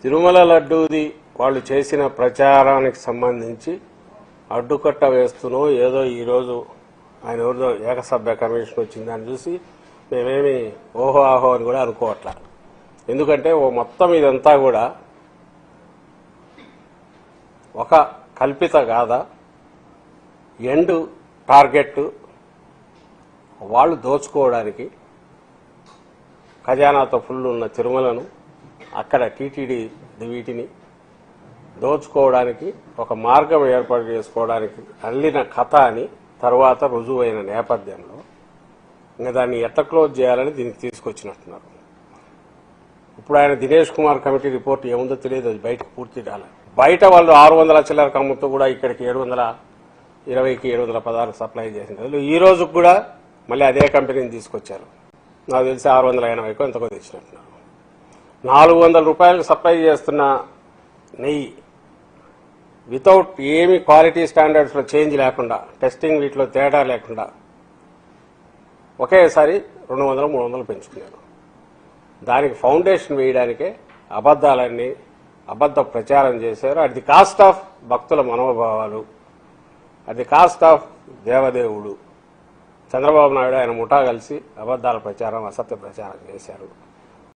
తిరుమల లడ్డూది వాళ్ళు చేసిన ప్రచారానికి సంబంధించి అడ్డుకట్ట వేస్తూనో ఏదో ఈరోజు ఆయన ఎవరిదో ఏకసభ్య కమిషన్ వచ్చిందని చూసి మేమేమి ఓహో ఆహో అని కూడా అనుకోవట్లా. ఎందుకంటే మొత్తం ఇదంతా కూడా ఒక కల్పిత గాథ, ఎండ్ టార్గెట్ వాళ్ళు దోచుకోవడానికి ఖజానాతో ఫుల్ ఉన్న తిరుమలను అక్కడ టీటీడీ వీటిని దోచుకోవడానికి ఒక మార్గం ఏర్పాటు చేసుకోవడానికి అల్లిన కథ అని తర్వాత రుజువైన నేపథ్యంలో ఇంకా దాన్ని ఎట్లా క్లోజ్ చేయాలని దీనికి తీసుకొచ్చినట్టున్నారు. ఇప్పుడు ఆయన దినేష్ కుమార్ కమిటీ రిపోర్ట్ ఏముందో తెలియదు, అది బయటకు పూర్తి రాలేదు. బయట వాళ్ళు 600 చిల్లర కమ్ముతో కూడా ఇక్కడికి 720కి 716 సప్లై చేసింది. ఈ రోజు కూడా మళ్ళీ అదే కంపెనీని తీసుకొచ్చారు. నాకు తెలిసి 680కో ఎంతకో తెచ్చినట్టున్నారు. 400 రూపాయలకు సప్లై చేస్తున్న నెయ్యి వితౌట్ ఏమి క్వాలిటీ స్టాండర్డ్స్లో చేంజ్ లేకుండా, టెస్టింగ్ వీటిలో తేడా లేకుండా ఒకేసారి 200-300 పెంచుకున్నారు. దానికి ఫౌండేషన్ వేయడానికే అబద్ధ ప్రచారం చేశారు. అట్ ది కాస్ట్ ఆఫ్ భక్తుల మనోభావాలు, అట్ ది కాస్ట్ ఆఫ్ దేవదేవుడు. చంద్రబాబు నాయుడు ఆయన ముఠా కలిసి అబద్దాల ప్రచారం, అసత్య ప్రచారం చేశారు.